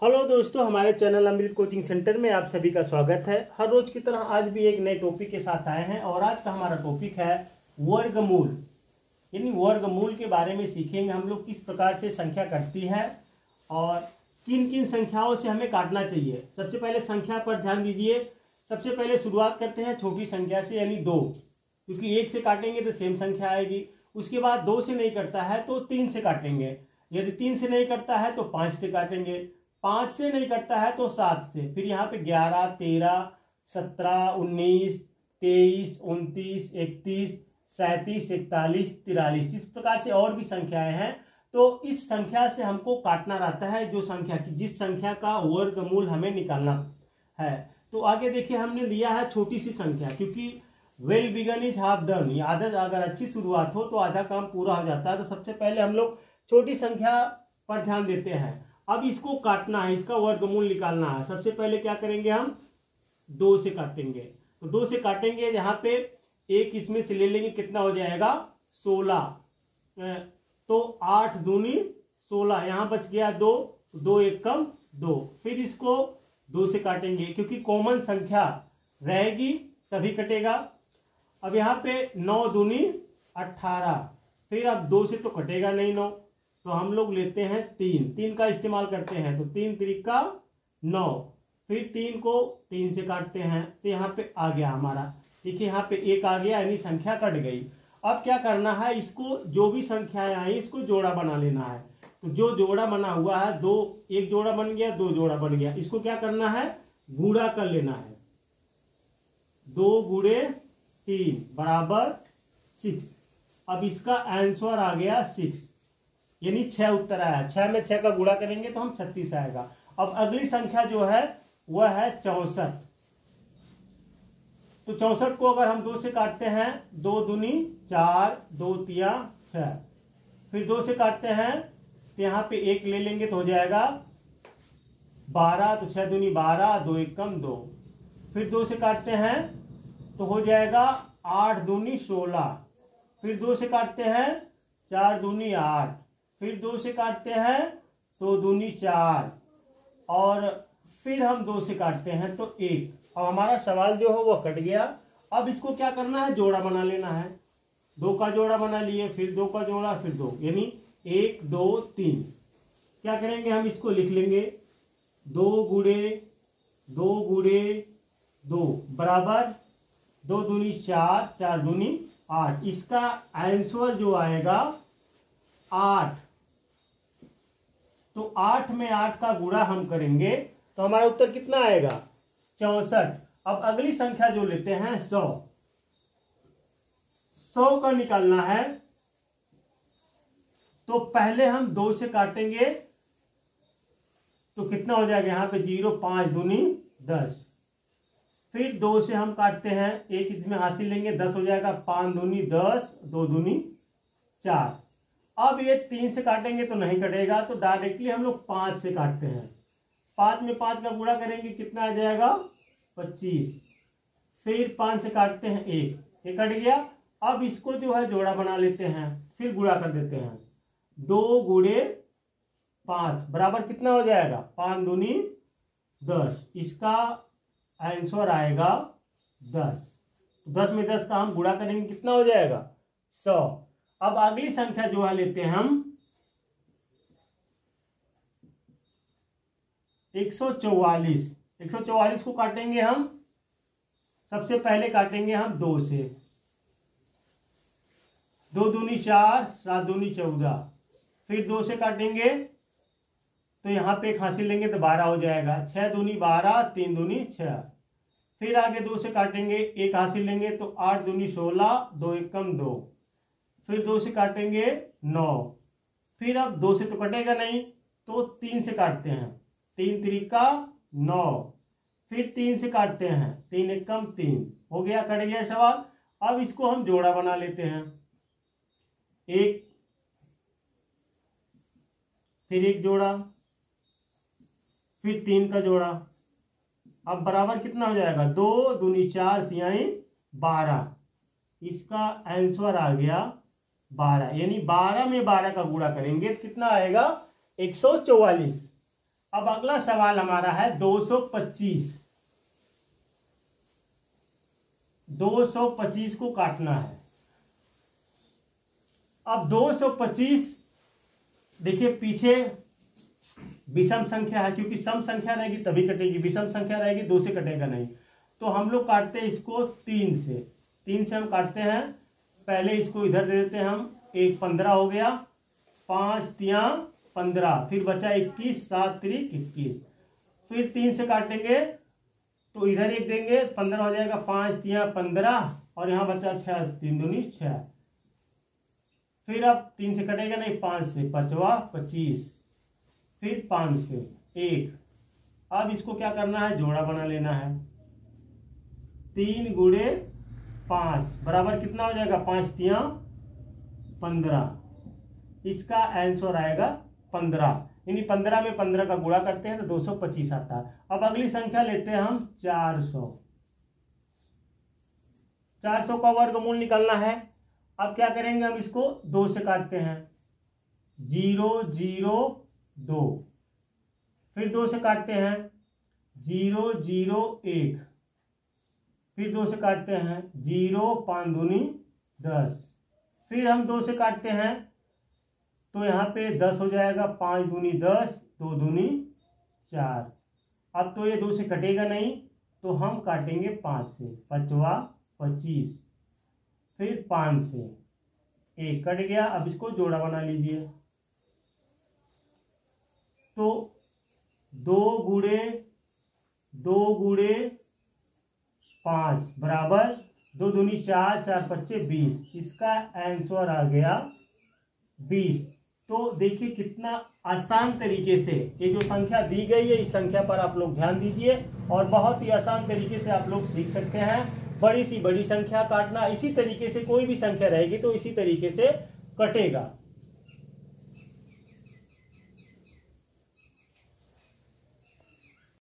Hello दोस्तों, हमारे channel अमृत coaching centre में आप सभी का स्वागत है। हर रोज की तरह आज भी एक नए टॉपिक के साथ आए हैं और आज का हमारा टॉपिक है वर्गमूल। यानी वर्गमूल के बारे में सीखेंगे हम लोग किस प्रकार से संख्या कटती है और किन किन संख्याओं से हमें काटना चाहिए। सबसे पहले संख्या पर ध्यान दीजिए। सबसे पहले शुरुआत करते हैं छोटी संख्या से यानी 2, क्योंकि 1 से काटेंगे तो सेम संख्या आएगी। उसके बाद 2 से नहीं कटता है तो 3 से काटेंगे। यदि 3 से नहीं कटता है तो 5 से काटेंगे। 5 से नहीं कटता है तो 7 से। फिर यहाँ पे 11, 13, 17, 19, 23, 29, 31, 37, 41, 43 इस प्रकार से और भी संख्याएं हैं। तो इस संख्या से हमको काटना रहता है जो संख्या की जिस संख्या का वर्गमूल हमें निकालना है। तो आगे देखिए, हमने लिया है छोटी सी संख्या, क्योंकि well begun is half done. आदत अगर अच्छी शुरुआत हो तो आधा काम पूरा हो जाता है। तो सबसे पहले हम लोग छोटी संख्या पर ध्यान देते हैं। अब इसको काटना है, इसका वर्गमूल निकालना है। सबसे पहले क्या करेंगे, हम 2 से काटेंगे। तो 2 से काटेंगे, यहाँ पे एक इसमें से ले लेंगे, कितना हो जाएगा 16। तो 8 दूनी 16, यहाँ बच गया 2, 2 एक कम 2। फिर इसको 2 से काटेंगे, क्योंकि कॉमन संख्या रहेगी तभी कटेगा। अब यहाँ पे 9 दूनी 18। फिर अब 2 से तो कटेगा नहीं 9, तो हम लोग लेते हैं 3 का इस्तेमाल करते हैं। तो 3 त्रिका 9। फिर 3 को 3 से काटते हैं तो यहाँ पे आ गया हमारा। देखिए यहाँ पे 1 आ गया, यानी संख्या कट गई। अब क्या करना है, इसको जो भी संख्याएं आई इसको जोड़ा बना लेना है। तो जो जोड़ा बना हुआ है, 1 जोड़ा बन गया, 2 जोड़ा बन गया, इसको क्या करना है, गुणा कर लेना है। 2 गुणे 3 बराबर 6। अब इसका आंसर आ गया 6, यानी 6 उत्तर आया। 6 में 6 का गुणा करेंगे तो हम 36 आएगा। अब अगली संख्या जो है वह है 64। तो 64 को अगर हम 2 से काटते हैं, 2 दूनी 4, 2 तिया 6। फिर 2 से काटते हैं तो यहाँ पे 1 ले लेंगे तो हो जाएगा 12। तो 6 दूनी 12, 2 एक कम 2। फिर 2 से काटते हैं तो हो जाएगा 8 दूनी 16। फिर 2 से काटते हैं 4 दूनी 8। फिर 2 से काटते हैं तो दूनी 4, और फिर हम 2 से काटते हैं तो 1। अब हमारा सवाल जो है वह कट गया। अब इसको क्या करना है, जोड़ा बना लेना है। 2 का जोड़ा बना लिए, फिर 2 का जोड़ा, फिर 2, यानी 1 2 3। क्या करेंगे, हम इसको लिख लेंगे 2 गुणे 2 गुणे 2 बराबर 2 दूनी 4, 4 दूनी 8। इसका आंसर जो आएगा 8। तो 8 में 8 का गुणा हम करेंगे तो हमारा उत्तर कितना आएगा, 64। अब अगली संख्या जो लेते हैं 100। 100 का निकालना है तो पहले हम 2 से काटेंगे तो कितना हो जाएगा, यहाँ पे 0, 5 दूनी 10। फिर 2 से हम काटते हैं, 1 इसमें हासिल लेंगे, 10 हो जाएगा, 5 दूनी 10, 2 दूनी 4। अब ये 3 से काटेंगे तो नहीं कटेगा, तो डायरेक्टली हम लोग 5 से काटते हैं। 5 में 5 का गुणा करेंगे, कितना आ जाएगा 25। फिर 5 से काटते हैं 1, ये कट गया। अब इसको जो है जोड़ा बना लेते हैं, फिर गुणा कर देते हैं। 2 गुणे 5 बराबर कितना हो जाएगा, 5 दूनी 10। इसका आंसर आएगा 10। 10 में 10 का हम गुणा करेंगे, कितना हो जाएगा 100। अब अगली संख्या जो है लेते हैं हम 144। 144 को काटेंगे हम, सबसे पहले काटेंगे हम 2 से। 2 दूनी 4, 7 दूनी 14। फिर 2 से काटेंगे तो यहाँ पे 1 हासिल लेंगे तो 12 हो जाएगा। 6 दूनी 12, 3 दूनी 6। फिर आगे 2 से काटेंगे, 1 हासिल लेंगे तो 8 दूनी 16, 2 एक कम 2। फिर 2 से काटेंगे 9। फिर अब 2 से तो कटेगा नहीं तो 3 से काटते हैं, 3 त्रिका 9। फिर 3 से काटते हैं, 3 एक कम 3, हो गया, कट गया सवाल। अब इसको हम जोड़ा बना लेते हैं, 1 फिर 1 जोड़ा, फिर 3 का जोड़ा। अब बराबर कितना हो जाएगा, 2 दूनी 4, तिहाई 12। इसका आंसर आ गया 12, यानी 12 में 12 का गुणा करेंगे तो कितना आएगा 144। अब अगला सवाल हमारा है 225। 225 को काटना है। अब 225 देखिए पीछे विषम संख्या है, क्योंकि सम संख्या रहेगी तभी कटेगी, विषम संख्या रहेगी 2 से कटेगा नहीं। तो हम लोग काटते हैं इसको 3 से। 3 से हम काटते हैं। पहले इसको इधर दे देते हैं हम। 1 15 हो गया, 5 तियां 15, फिर बचा 21, 7 त्रिक 21। फिर 3 से काटेंगे तो इधर 1 देंगे, 15 हो जाएगा, 5 तियां 15, और यहाँ बचा 6, 3 दूनी 6। फिर अब 3 से कटेगा नहीं, 5 से, 5 25, फिर 5 से 1। अब इसको क्या करना है, जोड़ा बना लेना है। 3 गुणे 5 बराबर कितना हो जाएगा, 5 तियां 15। इसका आंसर आएगा 15, यानी 15 में 15 का गुणा करते हैं तो 225 आता है। अब अगली संख्या लेते हैं हम 400। 400 का वर्गमूल निकालना है। अब क्या करेंगे, हम इसको 2 से काटते हैं। 0 0 2, फिर 2 से काटते हैं। 0 0 1, फिर 2 से काटते हैं। 0 5 दूनी 10, फिर हम 2 से काटते हैं तो यहाँ पे 10 हो जाएगा, 5 दूनी 10, 2 दूनी 4। अब तो ये 2 से कटेगा नहीं, तो हम काटेंगे 5 से। 5 25, फिर 5 से 1 कट गया। अब इसको जोड़ा बना लीजिए। तो 2 गुणे 5 बराबर 2 दूनी 4, 4 पच्चे 20। इसका आंसर आ गया 20। तो देखिए कितना आसान तरीके से ये जो संख्या दी गई है, इस संख्या पर आप लोग ध्यान दीजिए और बहुत ही आसान तरीके से आप लोग सीख सकते हैं। बड़ी सी बड़ी संख्या काटना, इसी तरीके से कोई भी संख्या रहेगी तो इसी तरीके से कटेगा।